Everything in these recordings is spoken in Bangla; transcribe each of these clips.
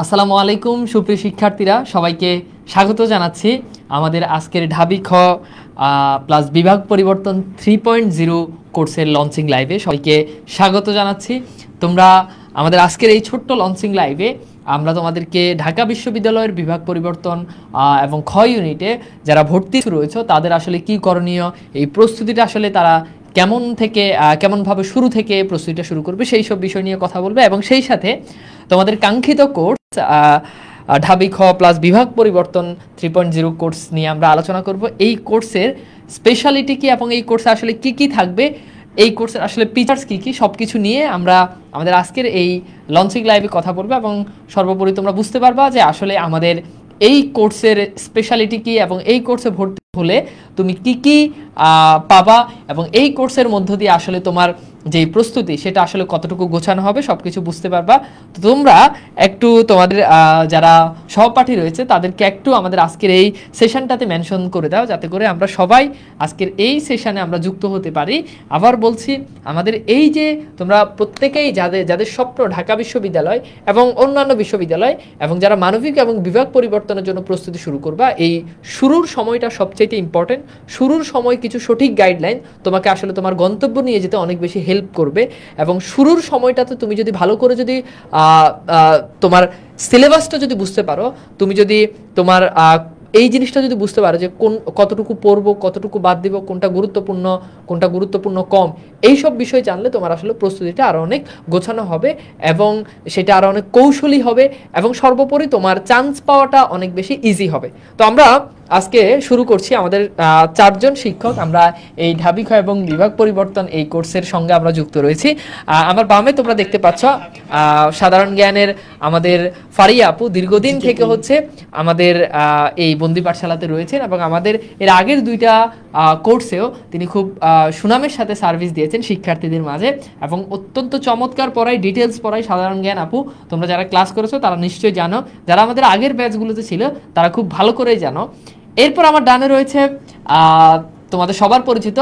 আসসালামু আলাইকুম সুপ্রিয় শিক্ষার্থীরা, সবাইকে স্বাগত জানাচ্ছি আমাদের আজকের ঢাবি খ প্লাস বিভাগ পরিবর্তন 3.0 কোর্সের লঞ্চিং লাইভে সবাইকে স্বাগত জানাচ্ছি। তোমরা আমাদের আজকের এই ছোট্ট লঞ্চিং লাইভে আমরা তোমাদেরকে ঢাকা বিশ্ববিদ্যালয়ের বিভাগ পরিবর্তন এবং খ ইউনিটে যারা ভর্তি রয়েছে তাদের আসলে কি করণীয়, এই প্রস্তুতিটা আসলে তারা কেমনভাবে শুরু থেকে প্রস্তুতিটা শুরু করবে সেই সব বিষয় নিয়ে কথা বলবে এবং সেই সাথে তোমাদের কাঙ্ক্ষিত কোর্স ঢাবি খ প্লাস বিভাগ পরিবর্তন 3.0 কোর্স নিয়ে আমরা আলোচনা করব। এই কোর্সের স্পেশালিটি কি এবং এই কোর্সে আসলে কি কি থাকবে, এই কোর্সের আসলে ফিচার্স কি কি, সব কিছু নিয়ে আমরা আমাদের আজকের এই লঞ্চিং লাইভে কথা বলবো এবং সর্বোপরি তোমরা বুঝতে পারবা যে আসলে আমাদের এই কোর্সের স্পেশালিটি কি এবং এই কোর্সে ভর্তি হলে তুমি কি কি পাবা এবং এই কোর্সের মধ্য দিয়ে আসলে তোমার যে প্রস্তুতি সেটা আসলে কতটুকু গোছানো হবে সবকিছু বুঝতে পারবা। তো তোমরা একটু তোমাদের যারা সহপাঠী রয়েছে তাদেরকে একটু আমাদের আজকের এই সেশনটাতে মেনশন করে দাও, যাতে করে আমরা সবাই আজকের এই সেশনে আমরা যুক্ত হতে পারি। আবার বলছি, আমাদের এই যে তোমরা প্রত্যেকেই যাদের স্বপ্ন ঢাকা বিশ্ববিদ্যালয় এবং অন্যান্য বিশ্ববিদ্যালয় এবং যারা মানবিক এবং বিভাগ পরিবর্তনের জন্য প্রস্তুতি শুরু করবা, এই শুরুর সময়টা সবচেয়ে ইম্পর্টেন্ট। শুরুর সময় কিছু সঠিক গাইডলাইন তোমাকে আসলে তোমার গন্তব্য নিয়ে যেতে অনেক বেশি হেল্প করবে এবং শুরুর সময়টাতে তুমি যদি ভালো করে যদি তোমার সিলেবাসটা যদি বুঝতে পারো, তুমি যদি তোমার এই জিনিসটা যদি বুঝতে পারো যে কতটুকু পড়বো, কতটুকু বাদ দিব, কোনটা গুরুত্বপূর্ণ কম, এই সব বিষয় জানলে তোমার আসলে প্রস্তুতিটা আরো অনেক গোছানো হবে এবং সেটা আরো অনেক কৌশলী হবে এবং সর্বোপরি তোমার চান্স পাওয়াটা অনেক বেশি ইজি হবে। তো আমরা আজকে শুরু করছি আমাদের 4 জন শিক্ষক আমরা এই ঢাবি খ এবং বিভাগ পরিবর্তন এই কোর্সের সঙ্গে আমরা যুক্ত রয়েছি। আমার বামে তোমরা দেখতে পাচ্ছ সাধারণ জ্ঞানের আমাদের ফারিয়া আপু দীর্ঘদিন থেকে হচ্ছে আমাদের এই বন্দি পাঠশালাতে রয়েছেন এবং আমাদের এর আগের 2টা কোর্সেও তিনি খুব সুনামের সাথে সার্ভিস দিয়েছেন শিক্ষার্থীদের মাঝে এবং অত্যন্ত চমৎকার পড়ায়, ডিটেলস পড়ায় সাধারণ জ্ঞান আপু। তোমরা যারা ক্লাস করেছো তারা নিশ্চয়ই জানো, যারা আমাদের আগের ব্যাচগুলোতে ছিল তারা খুব ভালো করেই জানো। এরপর আমার ডানে রয়েছে তোমাদের সবার পরিচিত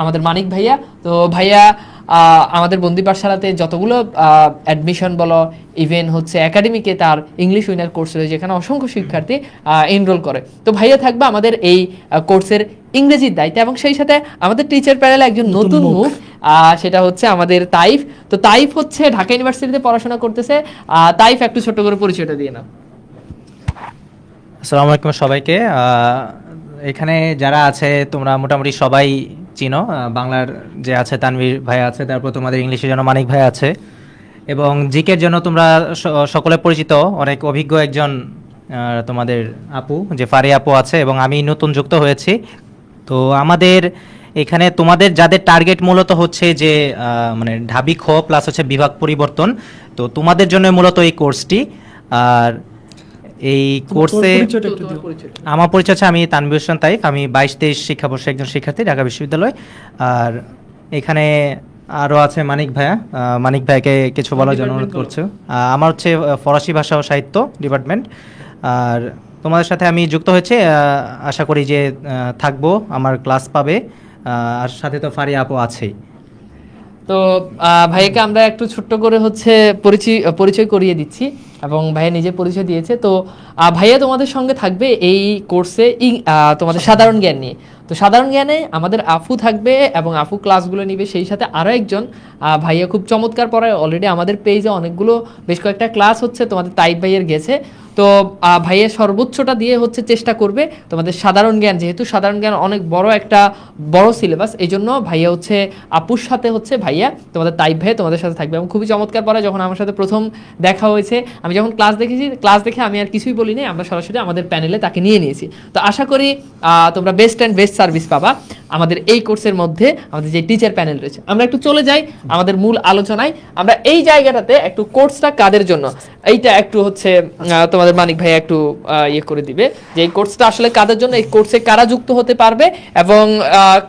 আমাদের মানিক ভাইয়া। তো ভাইয়া আমাদের বন্দি পাঠশালাতে যতগুলো অ্যাডমিশন বলো, ইভেন হচ্ছে একাডেমিকে তার ইংলিশ উইনার কোর্স রয়েছে, যেখানে অসংখ্য শিক্ষার্থী এনরোল করে। তো ভাইয়া থাকবে আমাদের এই কোর্সের ইংরেজির দায়িত্বে এবং সেই সাথে আমাদের টিচার প্যানেলে একজন নতুন মুখ, সেটা হচ্ছে আমাদের তাইফ। তো তাইফ হচ্ছে ঢাকা ইউনিভার্সিটিতে পড়াশোনা করতেছে। তাইফ একটু ছোট করে পরিচয়টা দিয়ে নাও। আসসালামু আলাইকুম সবাইকে। এখানে যারা আছে তোমরা মোটামুটি সবাই চিনো। বাংলার যে আছে তানভীর ভাই আছে, তারপর তোমাদের ইংলিশের জন্য মানিক ভাই আছে এবং জিকের জন্য তোমরা সকলে পরিচিত অনেক অভিজ্ঞ একজন তোমাদের আপু যে ফারি আপু আছে এবং আমি নতুন যুক্ত হয়েছি। তো আমাদের এখানে তোমাদের যাদের টার্গেট মূলত হচ্ছে যে মানে ঢাবি খ প্লাস হচ্ছে বিভাগ পরিবর্তন, তো তোমাদের জন্য মূলত এই কোর্সটি। আর এই কোর্সে আমার পরিচয় হচ্ছে, আমি তানভীর হোসেন তাইফ, আমি 22-23 শিক্ষাবর্ষে একজন শিক্ষার্থী ঢাকা বিশ্ববিদ্যালয়। আর এখানে আরও আছে মানিক ভাইয়া, মানিক ভাইকে কিছু বলার জন্য অনুরোধ করছি। আমার হচ্ছে ফরাসি ভাষা ও সাহিত্য ডিপার্টমেন্ট। আর তোমাদের সাথে আমি যুক্ত হয়েছে, আশা করি যে থাকবো, আমার ক্লাস পাবে, আর সাথে তো ফারিয়া আপু আছেই। তো ভাইয়াকে আমরা একটু ছোট্ট করে হচ্ছে পরিচয় করিয়ে দিচ্ছি এবং ভাইয়া নিজে পরিচয় দিয়েছে। তো ভাইয়া তোমাদের সঙ্গে থাকবে এই কোর্সে তোমাদের সাধারণ জ্ঞান নিয়ে। তো সাধারণ জ্ঞানে আমাদের আফু থাকবে এবং আফু ক্লাসগুলো নিবে, সেই সাথে আরও একজন ভাইয়া খুব চমৎকার পড়ায়। অলরেডি আমাদের পেজে বেশ কয়েকটা ক্লাস হচ্ছে তোমাদের তাইব ভাইয়ের গেছে। তো ভাইয়া সর্বোচ্চটা দিয়ে হচ্ছে চেষ্টা করবে তোমাদের সাধারণ জ্ঞান, যেহেতু সাধারণ জ্ঞান অনেক একটা বড় সিলেবাস, এই জন্য ভাইয়া হচ্ছে আপুর সাথে হচ্ছে ভাইয়া তোমাদের তাইব ভাইয়া তোমাদের সাথে থাকবে এবং খুবই চমৎকার পড়ায়। যখন আমার সাথে প্রথম দেখা হয়েছে, আমি যখন ক্লাস দেখে আমি আর কিছুই বলিনি, আমরা সরাসরি আমাদের প্যানেলে তাকে নিয়ে নিয়েছি। তো আশা করি তোমরা বেস্ট সার্ভিস পাবা আমাদের এই কোর্সের মধ্যে আমাদের যে টিচার প্যানেল রয়েছে। আমরা একটু চলে যাই আমাদের মূল আলোচনায়। আমরা এই জায়গাটাতে একটু কোর্সটা কাদের জন্য, এইটা একটু হচ্ছে তোমাদের মানিক ভাই একটু ইয়ে করে দিবে যে এই কোর্সটা আসলে কাদের জন্য, এই কোর্সে কারা যুক্ত হতে পারবে এবং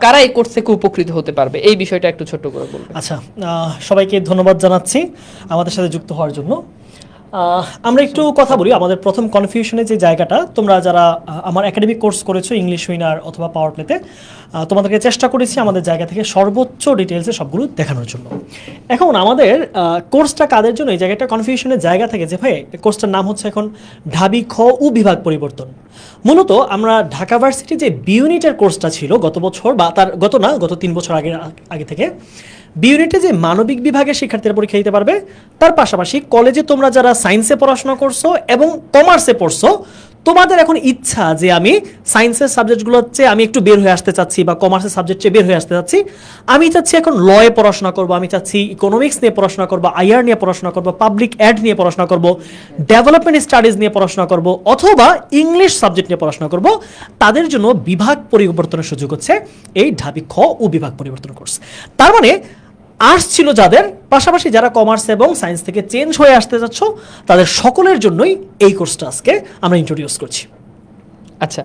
কারা এই কোর্স থেকে উপকৃত হতে পারবে, এই বিষয়টা একটু ছোট্ট করে বলবে। আচ্ছা, সবাইকে ধন্যবাদ জানাচ্ছি আমাদের সাথে যুক্ত হওয়ার জন্য। আমরা একটু কথা বলি আমাদের প্রথম কনফিউশনের যে জায়গাটা। তোমরা যারা আমার একাডেমিক কোর্স করেছো ইংলিশ উইনার অথবা পাওয়ার প্লেতে, তোমাদেরকে চেষ্টা করেছি আমাদের জায়গা থেকে সর্বোচ্চ ডিটেলসে সবগুলো দেখানোর জন্য। এখন আমাদের কোর্সটা কাদের জন্য, এই জায়গাটা কনফিউশনের জায়গা থেকে যে ভাই কোর্সটার নাম হচ্ছে এখন ঢাবি খ উ বিভাগ পরিবর্তন। মূলত আমরা ঢাকা ভার্সিটি যে বি ইউনিটের কোর্সটা ছিল গত বছর, বা তার গত 3 বছর আগে থেকে বি ইউনিটে যে মানবিক বিভাগের শিক্ষার্থীরা পরীক্ষা দিতে পারবে, তার পাশাপাশি কলেজে তোমরা যারা সায়েন্সে পড়াশোনা করছো এবং কমার্সে পড়ছো, তোমাদের এখন ইচ্ছা যে আমি সায়েন্সের সাবজেক্টগুলো চেয়ে আমি একটু বের হয়ে আসতে চাচ্ছি, বা কমার্সের সাবজেক্ট চেয়ে বের হয়ে আসতে চাচ্ছি, আমি চাচ্ছি এখন লয়ে পড়াশোনা করবো, আমি চাচ্ছি ইকোনমিক্স নিয়ে পড়াশোনা করবো, আইআর নিয়ে পড়াশোনা করবো, পাবলিক অ্যাড নিয়ে পড়াশোনা করবো, ডেভেলপমেন্ট স্টাডিজ নিয়ে পড়াশোনা করবো, অথবা ইংলিশ সাবজেক্ট নিয়ে পড়াশোনা করবো, তাদের জন্য বিভাগ পরিবর্তনের সুযোগ হচ্ছে এই ঢাবি খ ও বিভাগ পরিবর্তন কোর্স। তার মানে আর্টস ছিল যাদের, পাশাপাশি যারা কমার্স এবং সায়েন্স থেকে চেঞ্জ হয়ে আসতে যাচ্ছ, তাদের সকলের জন্যই এই কোর্সটা আজকে আমরা ইন্ট্রোডিউস করছি। আচ্ছা,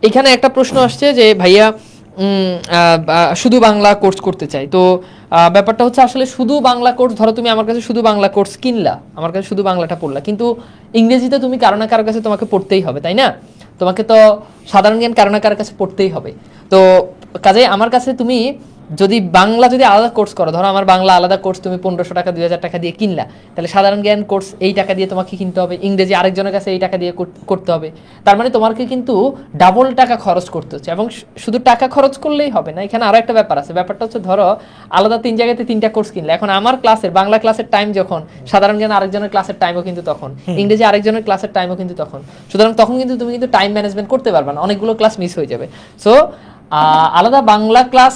এখানে একটা প্রশ্ন আসছে যে ভাইয়া শুধু বাংলা কোর্স করতে চাই, তো ব্যাপারটা হচ্ছে আসলে শুধু বাংলা কোর্স, ধরো তুমি আমার কাছে শুধু বাংলা কোর্স কিনলা, আমার কাছে শুধু বাংলাটা পড়লা, কিন্তু ইংরেজিতে তুমি কারো না কারো কাছে তোমাকে পড়তেই হবে, তাই না? তোমাকে তো সাধারণ জ্ঞান কারো না কারো কাছে পড়তেই হবে। তো কাজে আমার কাছে তুমি যদি বাংলা যদি আলাদা কোর্স করো, ধরো আমার বাংলা আলাদা কোর্স তুমি 1500 টাকা 2000 টাকা দিয়ে কিনলা, তাহলে সাধারণ জ্ঞান কোর্স এই টাকা দিয়ে তোমাকে কিনতে হবে, ইংরেজি আরেকজনের কাছে এই টাকা দিয়ে করতে হবে। তার মানে তোমাকে কিন্তু ডাবল টাকা খরচ করতে হচ্ছে। এবং শুধু টাকা খরচ করলেই হবে না, এখানে আরো একটা ব্যাপার আছে। ব্যাপারটা হচ্ছে ধরো আলাদা 3 জায়গাতে 3টা কোর্স কিনলে, এখন আমার ক্লাসের বাংলা ক্লাসের টাইম যখন, সাধারণ জ্ঞান আরেকজনের ক্লাসের টাইমও কিন্তু তখন, ইংরেজি আরেকজনের ক্লাসের টাইমও কিন্তু তখন। সুতরাং তখন কিন্তু তুমি কিন্তু টাইম ম্যানেজমেন্ট করতে পারবে না, অনেকগুলো ক্লাস মিস হয়ে যাবে। সো আলাদা বাংলা ক্লাস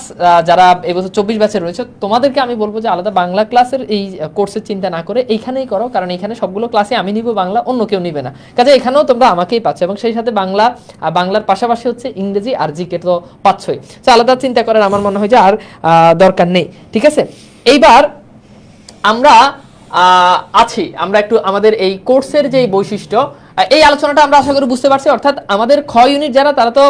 যারা এবছর 24 ব্যাচে রয়েছে, তোমাদেরকে আমি বলবো যে আলাদা বাংলা ক্লাসের এই কোর্সের চিন্তা না করে এইখানেই করো, কারণ এখানে সবগুলো ক্লাসে আমি নিব বাংলা, অন্য কেউ নিবে না। কাজে এখানেও তোমরা আমাকেই পাচ্ছ, এবং সেই সাথে বাংলার পাশাপাশি হচ্ছে ইংরেজি আর জিকে তো পাচ্ছই। তো আলাদা চিন্তা করার আমার মনে হয় যে আর দরকার নেই। ঠিক আছে, এইবার আমরা আমরা একটু আমাদের এই কোর্সের যে বৈশিষ্ট্য, এই আলোচনাটা আমরা আশা করি বুঝতে পারছি। অর্থাৎ আমাদের খ ইউনিট যারা, তারা তো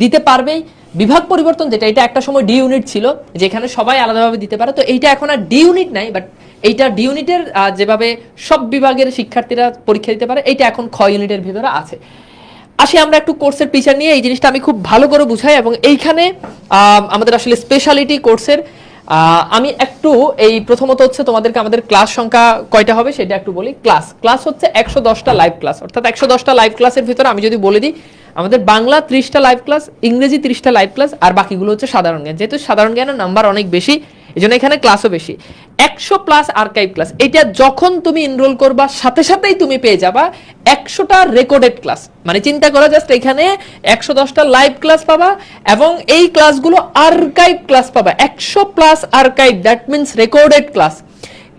দিতে পারবেই। বিভাগ পরিবর্তন যেটা, এটা একটা সময় ডি ইউনিট ছিল, যেখানে সবাই আলাদাভাবে দিতে পারে, তো এইটা এখন আর ডি ইউনিট নাই, বাট এইটা ডি ইউনিটের যেভাবে সব বিভাগের শিক্ষার্থীরা পরীক্ষা দিতে পারে, এইটা এখন খ ইউনিটের ভিতরে আছে। আসি আমরা একটু কোর্সের পিছন নিয়ে, এই জিনিসটা আমি খুব ভালো করে বুঝাই, এবং এইখানে আমাদের আসলে স্পেশালিটি কোর্সের আমি একটু এই প্রথমত হচ্ছে তোমাদেরকে আমাদের ক্লাস সংখ্যা কয়টা হবে সেটা একটু বলি। ক্লাস হচ্ছে 110টা লাইভ ক্লাস, অর্থাৎ 110টা লাইভ ক্লাসের ভিতরে আমি যদি বলে দিই, আমাদের বাংলা 30টা লাইভ ক্লাস, ইংরেজি 30টা লাইভ ক্লাস, আর বাকিগুলো হচ্ছে সাধারণ জ্ঞান। যেহেতু সাধারণ জ্ঞানের নাম্বার অনেক বেশি, এই জন্য এখানে ক্লাসও বেশি। 100+ আর্কাইভ ক্লাস, এটা যখন তুমি এনরোল করবা সাথে সাথেই তুমি পেয়ে যাবা 100টা রেকর্ডেড ক্লাস। মানে চিন্তা করো, জাস্ট এখানে 110টা লাইভ ক্লাস পাবা, এবং এই ক্লাসগুলো আর্কাইভ ক্লাস পাবা, 100+ archive, that means recorded class.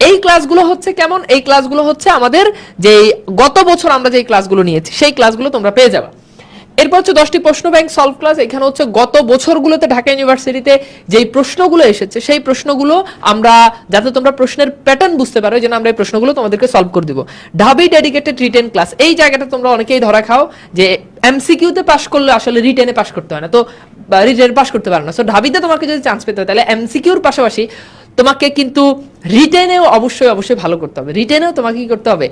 এই ক্লাসগুলো হচ্ছে কেমন? এই ক্লাসগুলো হচ্ছে আমাদের যে গত বছর আমরা যে ক্লাসগুলো নিয়েছি সেই ক্লাসগুলো তোমরা পেয়ে যাবা। এরপর হচ্ছে 10টি প্রশ্ন ব্যাংক সলভ ক্লাস। এখানে হচ্ছে গত বছরগুলোতে ঢাকা ইউনিভার্সিটিতে যেই প্রশ্নগুলো এসেছে সেই প্রশ্নগুলো আমরা, যাতে তোমরা প্রশ্নের প্যাটার্ন বুঝতে পারো, যেন আমরা এই প্রশ্নগুলো তোমাদেরকে সলভ করে দিব। ঢাবি ডেডিকেটেড রিটেন ক্লাস, এই জায়গাটা তোমরা অনেকেই ধরা খাও যে এমসিকিউতে পাস করলে আসলে রিটেনে পাস করতে হয় না, তো রিটেনে পাস করতে পারো না। সো ঢাবিতে তোমাকে যদি চান্স পেতে হয়, তাহলে এমসিকিউর পাশাপাশি তোমাকে কিন্তু রিটেনেও অবশ্যই ভালো করতে হবে। রিটেনেও তোমাকে কি করতে হবে?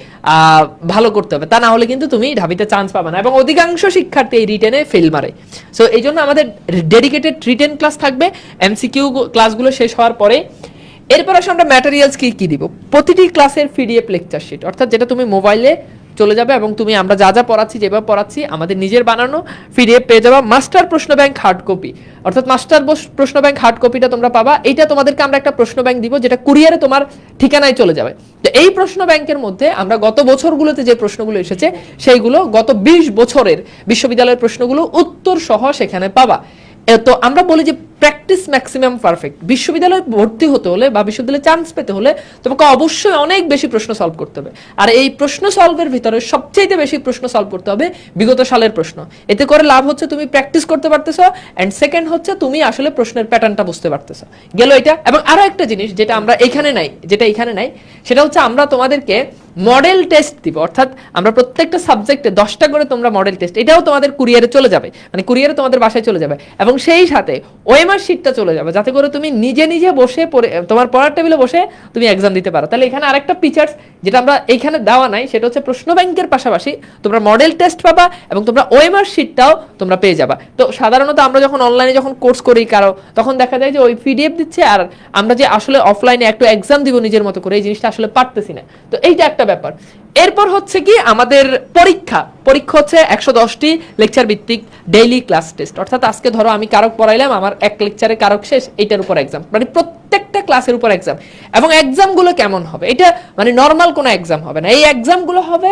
ভালো করতে হবে, তা না হলে কিন্তু তুমি ঢাবিতে চান্স পাবে না, এবং অধিকাংশ শিক্ষার্থী এই রিটেনে ফেল মারে। সো এই জন্য আমাদের ডেডিকেটেড রিটেন ক্লাস থাকবে এমসিকিউ ক্লাসগুলো শেষ হওয়ার পরে। এরপর আসলে আমরা ম্যাটেরিয়ালস কি দিব। প্রতিটি ক্লাসের পিডিএফ লেকচার শিট, অর্থাৎ যেটা তুমি মোবাইলে চলে যাবে এবং তুমি আমরা যা পড়াচ্ছি, যেভাবে পড়াচ্ছি আমাদের নিজের বানানো পিডিএফ পেয়ে যাবা। মাস্টার প্রশ্ন ব্যাংক হার্ড কপি, অর্থাৎ মাস্টার প্রশ্ন ব্যাংক হার্ড কপিটা তোমরা পাবা। এইটা তোমাদেরকে আমরা একটা প্রশ্ন ব্যাংক দিব, যেটা কুরিয়ারে তোমার ঠিকানায় চলে যাবে। তো এই প্রশ্ন ব্যাংকের মধ্যে আমরা গত বছরগুলোতে যে প্রশ্নগুলো এসেছে সেইগুলো, গত 20 বছরের বিশ্ববিদ্যালয়ের প্রশ্নগুলো উত্তর সহ সেখানে পাবা। তো আমরা বলি যে প্র্যাকটিস ম্যাক্সিমাম পারফেক্ট। বিশ্ববিদ্যালয়ে ভর্তি হতে হলে বা বিশ্ববিদ্যালয়ে চান্স পেতে হলে তোমাকে অবশ্যই অনেক বেশি প্রশ্ন সলভ করতে হবে, আর এই প্রশ্ন সলভের ভিতরে সবচেয়ে বেশি প্রশ্ন সলভ করতে হবে বিগত সালের প্রশ্ন। এতে করে লাভ হচ্ছে তুমি প্র্যাকটিস করতে পারতেছো, এন্ড সেকেন্ড হচ্ছে তুমি আসলে প্রশ্নের প্যাটার্নটা বুঝতে পারতেছো। গেল এটা। এবং আরো একটা জিনিস যেটা আমরা এখানে নাই, সেটা হচ্ছে আমরা তোমাদেরকে মডেল টেস্ট দিব, অর্থাৎ আমরা প্রত্যেকটা সাবজেক্টে 10টা করে তোমরা মডেল টেস্ট, এটাও তোমাদের কুরিয়ারে চলে যাবে, মানে কুরিয়ারে তোমাদের বাসায় চলে যাবে। এবং সেই সাথে ওএমআর ওএমআর শিটটা চলে যাবে, যাতে করে তুমি নিজে নিজে বসে তোমার পড়ার টেবিলে বসে তুমি এক্সাম দিতে পারো। তাহলে এখানে আরেকটা ফিচার্স যেটা আমরা এইখানে দেওয়া নাই, সেটা হচ্ছে প্রশ্ন ব্যাংকের পাশাপাশি তোমরা মডেল টেস্ট পাবা এবং তোমরা ওএমআর শিটটাও তোমরা পেয়ে যাবা। তো সাধারণত আমরা যখন অনলাইনে যখন কোর্স করি কারো, তখন দেখা যায় যে ওই পিডিএফ দিচ্ছে, আর আমরা যে আসলে অফলাইনে একটু এক্সাম দিব নিজের মতো করে, এই জিনিসটা আসলে পারতেছি না। তো এইটা একটা ব্যাপার। এরপর হচ্ছে কি আমাদের পরীক্ষা হচ্ছে 110টি লেকচার ভিত্তিক ডেইলি ক্লাস টেস্ট। অর্থাৎ আজকে ধরো আমি কারক পড়াইলাম, আমার এক লেকচারে কারক শেষ, এইটার উপর এক্সাম, মানে প্রত্যেকটা ক্লাসের উপর এক্সাম। এবং এক্সামগুলো কেমন হবে, এটা মানে নর্মাল কোনো এক্সাম হবে না, এই এক্সামগুলো হবে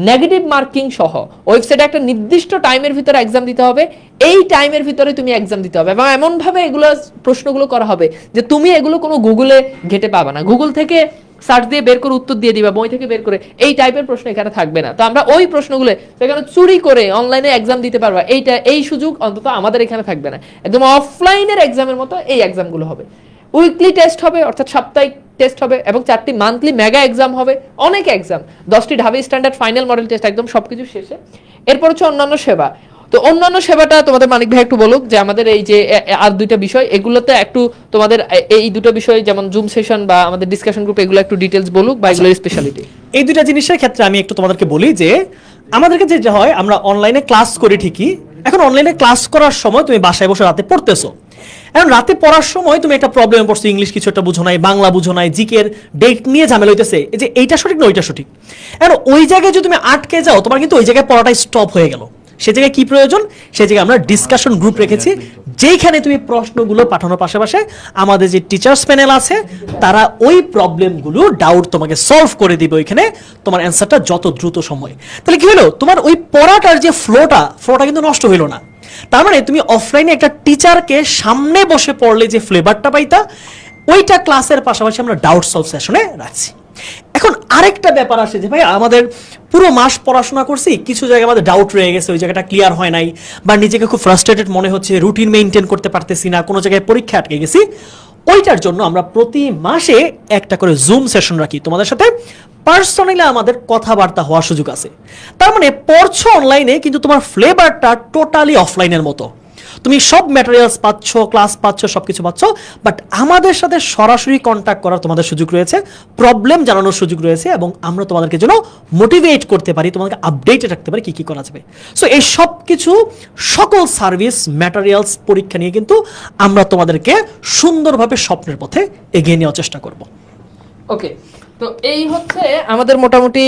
নেগেটিভ মার্কিং সহ। ওয়েবসাইটে একটা নির্দিষ্ট টাইমের ভিতরে এক্সাম দিতে হবে, এই টাইমের ভিতরে তুমি এক্সাম দিতে হবে, এবং এমন ভাবে এগুলো প্রশ্নগুলো করা হবে যে তুমি এগুলো কোনো গুগলে ঘেটে পাবা না, গুগল থেকে সার্চ দিয়ে বের করে উত্তর দিয়ে দিবা, বই থেকে বের করে, এই টাইপের প্রশ্ন এখানে থাকবে না। তো আমরা ওই প্রশ্নগুলো সেখানে চুরি করে অনলাইনে এক্সাম দিতে পারবা, এই সুযোগ অন্তত আমাদের এখানে থাকবে না। একদম অফলাইনের এক্সামের মতো এই এক্সামগুলো হবে। উইকলি টেস্ট হবে, অর্থাৎ সাপ্তাহিক টেস্ট হবে, এবং 4টি মান্থলি মেগা এক্সাম হবে, অনেক এক্সাম, 10টি ঢাবি স্ট্যান্ডার্ড ফাইনাল মডেল টেস্ট, একদম সবকিছু শেষে। এরপর হচ্ছে অন্যান্য সেবা। তো অন্যান্য সেবাটা তোমাদের মানিক ভাই একটু বলুক, যে আমাদের এই যে আর দুইটা বিষয়, এগুলোতে একটু তোমাদের এই দুটো বিষয় যেমন জুম সেশন বা আমাদের ডিসকাশন গ্রুপ, এগুলো একটু ডিটেইলস বলুক বা এগুলোর স্পেশালিটি। এই দুইটা জিনিসের ক্ষেত্রে আমি একটু তোমাদেরকে বলি যে আমাদেরকে যে হয়, আমরা অনলাইনে ক্লাস করি ঠিকই, এখন অনলাইনে ক্লাস করার সময় তুমি বাসায় বসে রাতে পড়তেছো, এখন রাতে পড়ার সময় তুমি একটা প্রবলেমে পড়ছো, ইংলিশ কিছু একটা বুঝো নাই, বাংলা বুঝো নাই, জিকের ডেট নিয়ে ঝামেলা হইতেছে, যে এইটা সঠিক না ওইটা সঠিক। এখন ওই জায়গায় যদি তুমি আটকে যাও, তোমার কিন্তু ওই জায়গায় পড়াটাই স্টপ হয়ে গেল। সে জায়গায় কি প্রয়োজন, সে জায়গায় আমরা ডিসকাশন গ্রুপ রেখেছি, যেইখানে তুমি প্রশ্নগুলো পাঠানোর পাশাপাশি আমাদের যে টিচার্স প্যানেল আছে তারা ওই প্রবলেমগুলো ডাউট তোমাকে সলভ করে দিবে ওইখানে, তোমার অ্যান্সারটা যত দ্রুত সময়। তাহলে কি হলো, তোমার ওই পড়াটার যে ফ্লোটা কিন্তু নষ্ট হইলো না। তার মানে তুমি অফলাইনে একটা টিচারকে সামনে বসে পড়লে যে ফ্লেভারটা পাইতা, ওইটা ক্লাসের পাশাপাশি আমরা ডাউট সলভ সেশনে রাখছি। এখন আরেকটা ব্যাপার আসে যে ভাই আমাদের পুরো মাস পড়াশোনা করছি, কিছু জায়গায় আমাদের ডাউট রয়ে গেছে, ওই জায়গাটা ক্লিয়ার হয় নাই, বা নিজেকে খুব ফ্রাস্ট্রেটেড মনে হচ্ছে, রুটিন মেইনটেইন করতে পারতেছি না, কোনো জায়গায় পরীক্ষা আটকে গেছি, ওইটার জন্য আমরা প্রতি মাসে একটা করে জুম সেশন রাখি, তোমাদের সাথে পার্সোনালি আমাদের কথাবার্তা হওয়ার সুযোগ আছে। তার মানে পড়ছো অনলাইনে, কিন্তু তোমার ফ্লেভারটা টোটালি অফলাইনের মতো, তুমি সব ম্যাটেরিয়ালস পাচ্ছ, ক্লাস পাচ্ছ, সবকিছু পাচ্ছ, বাট আমাদের সাথে সরাসরি কন্ট্যাক্ট করার তোমাদের সুযোগ রয়েছে, প্রবলেম জানানোর সুযোগ রয়েছে, এবং আমরা তোমাদেরকে যেন মোটিভেট করতে পারি, তোমাদেরকে আপডেটে রাখতে পারি কি করা যাবে। সো এই সব কিছু সকল সার্ভিস ম্যাটেরিয়ালস পরীক্ষা নিয়ে কিন্তু আমরা তোমাদেরকে সুন্দরভাবে স্বপ্নের পথে এগিয়ে নেওয়ার চেষ্টা করব। ওকে, তো এই হচ্ছে আমাদের মোটামুটি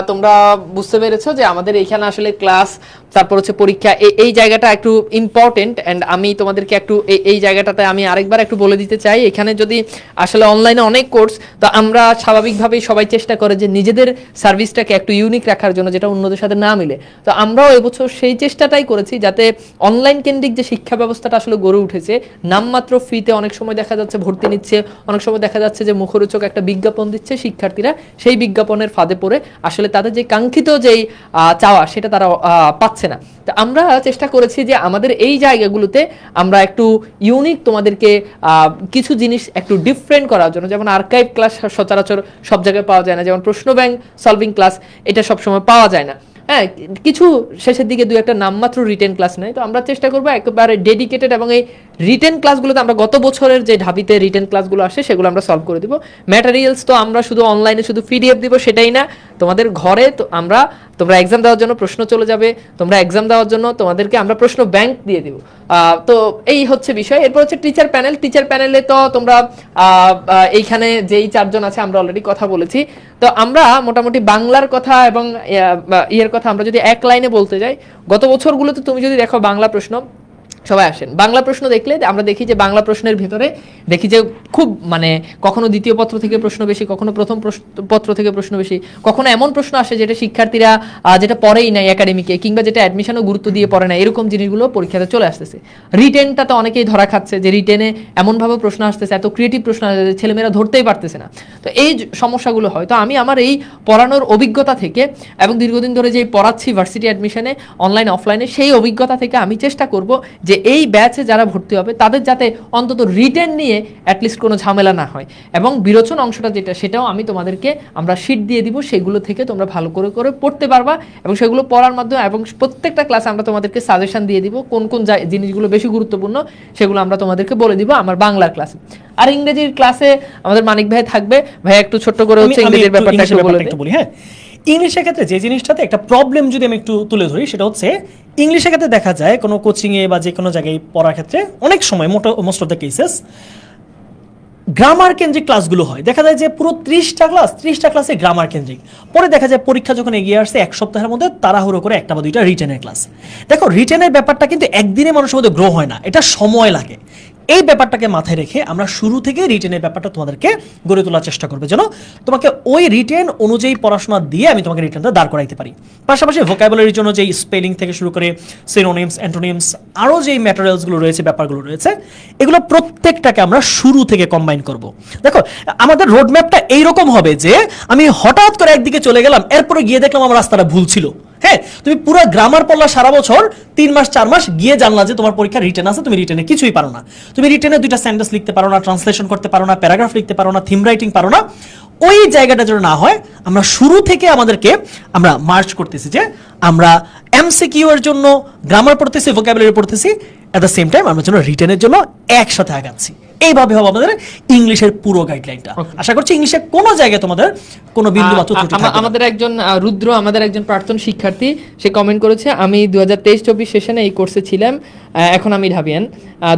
তোমরা বুঝতে পেরেছো যে আমাদের এইখানে আসলে ক্লাস, তারপর হচ্ছে পরীক্ষা, এই জায়গাটা একটু ইম্পর্টেন্ট। অ্যান্ড আমি তোমাদেরকে একটু এই জায়গাটাতে আমি আরেকবার একটু বলে দিতে চাই, এখানে যদি আসলে অনলাইনে অনেক কোর্স, তো আমরা স্বাভাবিকভাবেই সবাই চেষ্টা করে যে নিজেদের সার্ভিসটাকে একটু ইউনিক রাখার জন্য, যেটা অন্যদের সাথে না মিলে। তো আমরাও এবছর সেই চেষ্টাটাই করেছি, যাতে অনলাইন কেন্দ্রিক যে শিক্ষা ব্যবস্থাটা আসলে গড়ে উঠেছে, নামমাত্র ফিতে অনেক সময় দেখা যাচ্ছে ভর্তি নিচ্ছে, অনেক সময় দেখা যাচ্ছে যে মুখরোচক একটা বিজ্ঞাপন দিচ্ছে, শিক্ষার্থীরা সেই বিজ্ঞাপনের ফাঁদে পড়ে আসলে তাদের যে কাঙ্ক্ষিত যেই চাওয়া সেটা তারা পাচ্ছে না। তো আমরা চেষ্টা করেছি যে আমাদের এই জায়গাগুলোতে আমরা একটু ইউনিক তোমাদেরকে কিছু জিনিস একটু ডিফারেন্ট করার জন্য, যেমন আর্কাইভ ক্লাস সচরাচর সব জায়গায় পাওয়া যায় না, যেমন প্রশ্ন ব্যাংক সলভিং ক্লাস এটা সবসময় পাওয়া যায় না, হ্যাঁ, কিছু শেষের দিকে 2-একটা নামমাত্র রিটেন ক্লাস নেই। তো আমরা চেষ্টা করবো একেবারে ডেডিকেটেড, এবং এই রিটেন ক্লাসগুলোতে আমরা গত বছরের যে ঢাবিতে রিটেন ক্লাসগুলো আসে সেগুলো আমরা সলভ করে দিব। ম্যাটেরিয়ালস তো আমরা শুধু অনলাইনে শুধু পিডিএফ দিব সেটাই না, তোমাদের ঘরে তো তোমরা এক্সাম দেওয়ার জন্য প্রশ্ন চলে যাবে, তোমরা এক্সাম দেওয়ার জন্য তোমাদেরকে আমরা প্রশ্ন ব্যাংক দিয়ে দিব। তো এই হচ্ছে বিষয়। এরপর হচ্ছে টিচার প্যানেলে তো তোমরা এইখানে যেই 4 জন আছে আমরা অলরেডি কথা বলেছি। তো আমরা মোটামুটি বাংলার কথা এবং ইয়ের কথা আমরা যদি এক লাইনে বলতে যাই, গত বছরগুলোতে তুমি যদি দেখো বাংলা প্রশ্ন, সবাই আসেন বাংলা প্রশ্ন দেখলে আমরা দেখি যে বাংলা প্রশ্নের ভিতরে দেখি যে খুব মানে কখনো দ্বিতীয় পত্র থেকে প্রশ্ন বেশি, কখনো প্রথম পত্র থেকে প্রশ্ন বেশি, কখনো এমন প্রশ্ন আসে যেটা শিক্ষার্থীরা যেটা পড়েই নাই একাডেমিকে, কিংবা যেটা অ্যাডমিশনও গুরুত্ব দিয়ে পড়ে না, এরকম জিনিসগুলো পরীক্ষাতে চলে আসতেছে। রিটেনটা তো অনেকেই ধরা খাচ্ছে যে রিটেনে এমনভাবে প্রশ্ন আসতেছে, এত ক্রিয়েটিভ প্রশ্ন আসছে যে ছেলেমেয়েরা ধরতেই পারতেছে না। তো এই সমস্যাগুলো হয়। তো আমি আমার এই পড়ানোর অভিজ্ঞতা থেকে এবং দীর্ঘদিন ধরে যে পড়াচ্ছি ভার্সিটি অ্যাডমিশনে অনলাইন অফলাইনে, সেই অভিজ্ঞতা থেকে আমি চেষ্টা করব যে যে এই ব্যাচে যারা ভর্তি হবে তাদের যাতে অন্তত রিটেন নিয়ে অ্যাটলিস্ট কোনো ঝামেলা না হয়, এবং বিরোচন অংশটা যেটা সেটাও আমি তোমাদেরকে আমরা শিট দিয়ে দিব, সেগুলো থেকে তোমরা ভালো করে করে পড়তে পারবা, এবং সেগুলো পড়ার মাধ্যমে এবং প্রত্যেকটা ক্লাসে আমরা তোমাদেরকে সাজেশন দিয়ে দিব কোন কোন জিনিসগুলো বেশি গুরুত্বপূর্ণ, সেগুলো আমরা তোমাদেরকে বলে দিব আমার বাংলার ক্লাসে। আর ইংরেজির ক্লাসে আমাদের মানিক ভাই থাকবে। ভাই একটু ছোট্ট করে হচ্ছে ইংরেজির ব্যাপারটা একটু বলি। হ্যাঁ, ইংলিশের ক্ষেত্রে যে জিনিসটাতে একটা প্রবলেম যদি আমি একটু তুলে ধরি, সেটা হচ্ছে ইংলিশের ক্ষেত্রে দেখা যায় কোনো কোচিংয়ে বা যে কোনো জায়গায় পড়ার ক্ষেত্রে অনেক সময় most of the cases grammar কেন্দ্রিক ক্লাসগুলো হয়। দেখা যায় যে পুরো 30টা ক্লাসে গ্রামার কেন্দ্রিক, পরে দেখা যায় পরীক্ষা যখন এগিয়ে আসছে 1 সপ্তাহের মধ্যে তাড়াহুড়ো করে 1টা বা 2টা রিটেনের ক্লাস। দেখো, রিটেনের ব্যাপারটা কিন্তু একদিনে মানুষের মধ্যে গ্রো হয় না, এটা সময় লাগে। এই ব্যাপারটাকে মাথায় রেখে আমরা শুরু থেকে রিটেনের ব্যাপারটা তোমাদেরকে গড়ে তোলার চেষ্টা করবো, যেন তোমাকে ওই রিটেন অনুযায়ী পড়াশোনা দিয়ে আমি তোমাকে রিটেনটা দাঁড় করাইতে পারি। পাশাপাশি ভোকাবুলারির জন্য যেই স্পেলিং থেকে শুরু করে সিনোনিমস, অ্যান্টোনিমস, আরও যেই ম্যাটেরিয়ালসগুলো রয়েছে, ব্যাপারগুলো রয়েছে, এগুলো প্রত্যেকটাকে আমরা শুরু থেকে কম্বাইন করব। দেখো, আমাদের রোডম্যাপটা এইরকম হবে যে আমি হঠাৎ করে একদিকে চলে গেলাম, এরপরে গিয়ে দেখলাম আমার রাস্তাটা ভুল ছিল। হ্যাঁ, তুমি পুরো গ্রামার পড়লা সারা বছর, 3 মাস 4 মাস গিয়ে জানলা যে তোমার পরীক্ষা রিটেন আছে, তুমি রিটেনে কিছুই পারো না। তুমি রিটেনে 2টা সেন্টেন্স লিখতে পারো না, ট্রান্সলেশন করতে পারো না, প্যারাগ্রাফ লিখতে পারো না, থিম রাইটিং পারো না। ওই জায়গাটা যেন না হয়, আমরা শুরু থেকে আমরা মার্চ করতেছি যে আমরা এমসিকিউ এর জন্য গ্রামার পড়তেছি, ভোকাবুলারি পড়তেছি, এট দ্য সেম টাইম আমরা যেন রিটেনের জন্য একসাথে আগাচ্ছি। এইভাবে হবে আমাদের ইংলিশের পুরো গাইডলাইনটা। আশা করছি ইংলিশে কোনো জায়গায় তোমাদের কোনো বিন্দু মাত্র ত্রুটি থাকবে না। আমাদের একজন রুদ্র, আমাদের একজন প্রাক্তন শিক্ষার্থী, সে কমেন্ট করেছে, আমি 2023-24 সেশনে এই কোর্সে ছিলাম, এখন আমি ঢাবিয়ান।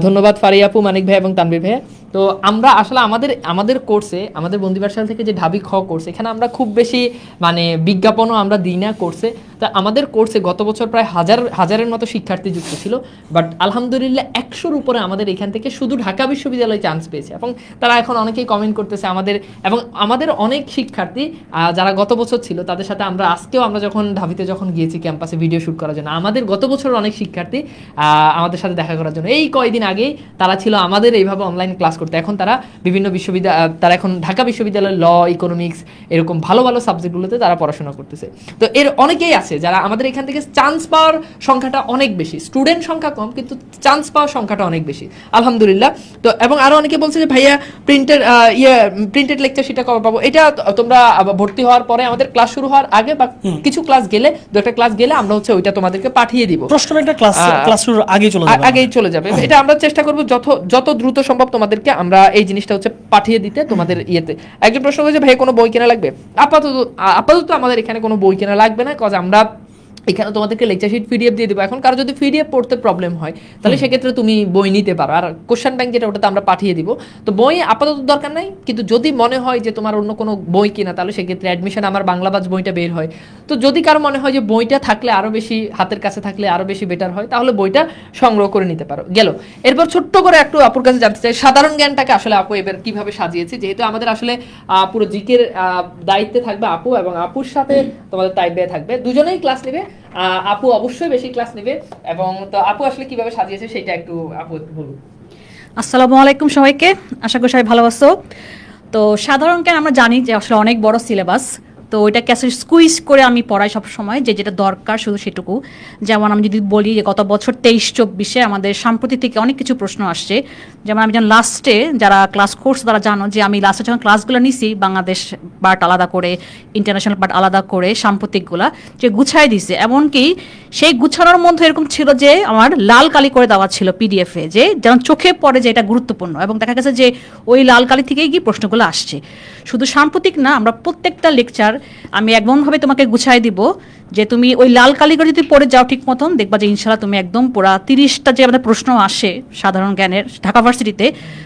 ধন্যবাদ ফারিয়া আপু, মানিক ভাই এবং তানভীর ভাই। তো আমরা আসলে আমাদের কোর্সে, আমাদের বন্দিবাসাল থেকে যে ঢাবি খ কোর্স, এখানে আমরা খুব বেশি বিজ্ঞাপনও আমরা দিই না কোর্সে। তা আমাদের কোর্সে গত বছর প্রায় হাজারের মতো শিক্ষার্থী যুক্ত ছিল, বাট আলহামদুলিল্লাহ 100-র উপরে আমাদের এখান থেকে শুধু ঢাকা বিশ্ববিদ্যালয়ে চান্স পেয়েছে, এবং তারা এখন অনেকেই কমেন্ট করতেছে আমাদের অনেক শিক্ষার্থী যারা গত বছর ছিল, তাদের সাথে আমরা যখন ঢাবিতে গিয়েছি ক্যাম্পাসে ভিডিও শুট করার জন্য, আমাদের গত বছর অনেক শিক্ষার্থী আমাদের সাথে দেখা করার জন্য এই কয়েকদিন আগেই তারা ছিল আমাদের এইভাবে অনলাইন ক্লাস করতে। এখন তারা বিভিন্ন তারা এখন ঢাকা বিশ্ববিদ্যালয়ের ল, ইকোনমিক্স, এরকম ভালো ভালো সাবজেক্টগুলোতে তারা পড়াশোনা করতেছে। তো এর অনেকেই আছে যারা আমাদের এখান থেকে চান্স পাওয়ার সংখ্যাটা অনেক বেশি, স্টুডেন্ট সংখ্যা কম কিন্তু চান্স পাওয়ার সংখ্যাটা অনেক বেশি, আলহামদুলিল্লাহ। তো এবং আরো অনেকে বলছে যে ভাইয়া প্রিন্টেড লেকচার সেটা কবে পাবো? এটা তোমরা ভর্তি হওয়ার পরে, আমাদের ক্লাস শুরু হওয়ার আগে বা কিছু ক্লাস গেলে, 2একটা ক্লাস গেলে আমরা ওইটা তোমাদেরকে পাঠিয়ে দিব। প্রশ্ন একটা ক্লাস শুরুর আগেই চলে যাবে। এটা আমরা চেষ্টা করব যত দ্রুত সম্ভব তোমাদেরকে আমরা এই জিনিসটা পাঠিয়ে দিতে তোমাদের ইয়েতে। একজন প্রশ্ন করেছে ভাই কোনো বই কেনা লাগবে? আপাতত আমাদের এখানে কোনো বই কেনা লাগবে না, কজ আমরা এখানে তোমাদেরকে লেকচার শিট পিডিএফ দিয়ে দেবো। এখন কারো যদি পিডিএফ পড়তে প্রবলেম হয় তাহলে সেক্ষেত্রে তুমি বই নিতে পারো, আর কোশ্চেন ব্যাংক যেটা ওটাতে আমরা পাঠিয়ে দিব। তো বই আপাতত দরকার নাই, কিন্তু যদি মনে হয় যে তোমার অন্য কোনো বই কিনা, তাহলে সেক্ষেত্রে অ্যাডমিশন আমার বাংলাবাজ বইটা বের হয়। তো যদি কারো মনে হয় যে বইটা থাকলে আরও বেশি, হাতের কাছে থাকলে আরও বেশি বেটার হয়, তাহলে বইটা সংগ্রহ করে নিতে পারো। গেল, এরপর ছোট্ট করে একটু আপুর কাছে জানতে চাই সাধারণ জ্ঞানটাকে আসলে আপু এবার কিভাবে সাজিয়েছে, যেহেতু আমাদের আসলে পুরো জিকের দায়িত্বে থাকবে আপু, এবং আপুর সাথে তোমাদের তাইবে থাকবে, দুজনেই ক্লাস নেবে। আপু অবশ্যই বেশি ক্লাস নেবে, এবং তো আপু আসলে কিভাবে সাজিয়েছে সেটা একটু আপু বলুন। আসসালামু আলাইকুম সবাইকে, আশা করি সবাই ভালো আছো। তো সাধারণ জ্ঞান আমরা জানি যে আসলে অনেক বড় সিলেবাস, তো ওইটা ক্যাসে স্কুইজ করে আমি পড়াই সব সময়, যেটা দরকার শুধু সেটুকু। যেমন আমি যদি বলি যে গত বছর 23-24 আমাদের সাম্প্রতিক থেকে অনেক কিছু প্রশ্ন আসছে। যেমন আমি যখন লাস্টে, যারা ক্লাস কোর্স তারা জানো যে আমি লাস্টে যখন ক্লাসগুলো নিছি, বাংলাদেশ পার্ট আলাদা করে, ইন্টারন্যাশনাল পার্ট আলাদা করে, সাম্প্রতিকগুলা যে গুছাই দিছে, এমনকি সেই গুছানোর মধ্যে এরকম ছিল যে আমার লাল কালি করে দেওয়া ছিল পিডিএফে, যে যেমন চোখে পড়ে যে এটা গুরুত্বপূর্ণ, এবং দেখা গেছে যে ওই লাল কালি থেকেই গিয়ে প্রশ্নগুলো আসছে। শুধু সাম্প্রতিক না, আমরা প্রত্যেকটা লেকচার আমি এমনভাবে তোমাকে গুছাই দিব যে তুমি ওই লাল কালিগুলো যদি পড়ে যাও ঠিক মতন, দেখবা যে ইনশাল্লাহ তুমি একদম পুরা 30টা যে আমাদের প্রশ্ন আসে সাধারণ জ্ঞানের ঢাকা ভার্সিটিতে,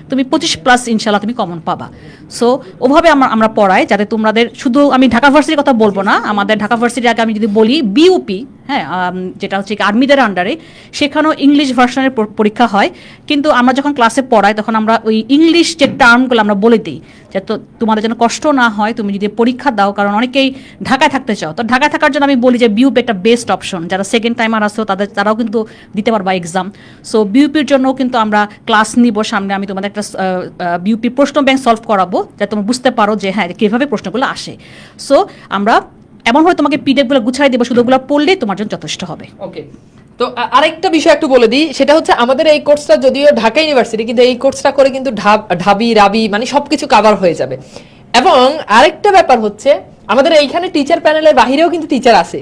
তুমি 25+ ইনশাল্লাহ তুমি কমন পাবা। সো ওভাবে আমরা পড়াই, যাতে তোমাদের শুধু আমি ঢাকা ভার্সিটির কথা বলবো না, আমাদের ঢাকা ভার্সিটির আগে আমি যদি বলি বিউপি, হ্যাঁ, যেটা হচ্ছে আর্মিদের আন্ডারে, সেখানেও ইংলিশ ভার্সনের পরীক্ষা হয়। কিন্তু আমরা যখন ক্লাসে পড়াই তখন আমরা ওই ইংলিশ যে টার্মগুলো আমরা বলে দিই, যে তো তোমাদের যেন কষ্ট না হয় তুমি যদি পরীক্ষা দাও, কারণ অনেকেই ঢাকায় থাকতে চাও। তো ঢাকায় থাকার জন্য আমি বলি যে বিউপি একটা বেস্ট অপশন, যারা সেকেন্ড টাইমার আসো তারাও কিন্তু দিতে পারবা এক্সাম। সো বিউপির জন্য কিন্তু আমরা ক্লাস নিব সামনে, আমি তোমাদের একটা বিউপি প্রশ্ন ব্যাংক সলভ করাবো, যাতে তোমরা বুঝতে পারো যে হ্যাঁ কীভাবে প্রশ্নগুলো আসে। সো আমরা এমন হয় তোমাকে পিডিএফগুলো গুছাই দেবো, শুধু ওগুলো পড়লেই তোমার জন্য যথেষ্ট হবে। ওকে, তো আরেকটা বিষয় একটু বলে দিই, সেটা হচ্ছে আমাদের এই কোর্সটা যদিও ঢাকা ইউনিভার্সিটি, কিন্তু এই কোর্সটা করে কিন্তু ঢাবি রাবি মানে সবকিছু কভার হয়ে যাবে। এবং আরেকটা ব্যাপার হচ্ছে আমাদের এইখানে টিচার প্যানেলের বাহিরেও কিন্তু টিচার আছে,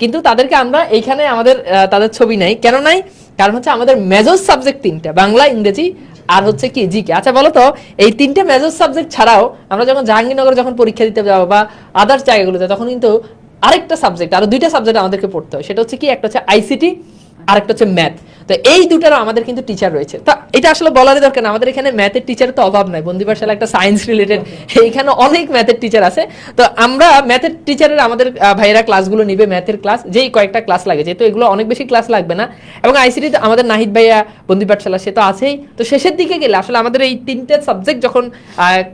কিন্তু তাদেরকে আমরা এইখানে আমাদের তাদের ছবি নাই। কেন নাই? কারণ হচ্ছে আমাদের মেজর সাবজেক্ট 3টা, বাংলা, ইংরেজি আর হচ্ছে কি জিকে। আচ্ছা বলো তো, এই 3টে মেজর সাবজেক্ট ছাড়াও আমরা যখন জাহাঙ্গীরনগর যখন পরীক্ষা দিতে যাবো বা আদার্স জায়গাগুলোতে, তখন কিন্তু আরেকটা সাবজেক্ট, আরো 2টা সাবজেক্ট আমাদেরকে পড়তে হয়। সেটা হচ্ছে কি, একটা হচ্ছে আইসিটি আর একটা হচ্ছে ম্যাথ। তো এই দুটারও আমাদের কিন্তু টিচার রয়েছে। তা এটা আসলে বলারই দরকার না, আমাদের এখানে ম্যাথের টিচারের তো অভাব নাই। বন্দিপাঠশালা একটা সায়েন্স রিলেটেড, এইখানে অনেক ম্যাথের টিচার আছে। তো আমরা ম্যাথের টিচারের আমাদের ভাইয়েরা ক্লাসগুলো নিবে, ম্যাথের ক্লাস যেই কয়েকটা ক্লাস লাগে, যেহেতু এগুলো অনেক বেশি ক্লাস লাগবে না। এবং আইসিটিতে আমাদের নাহিদ ভাইয়া বন্দিপাঠশালা সে তো আছেই। তো শেষের দিকে গেলে আসলে আমাদের এই 3টে সাবজেক্ট যখন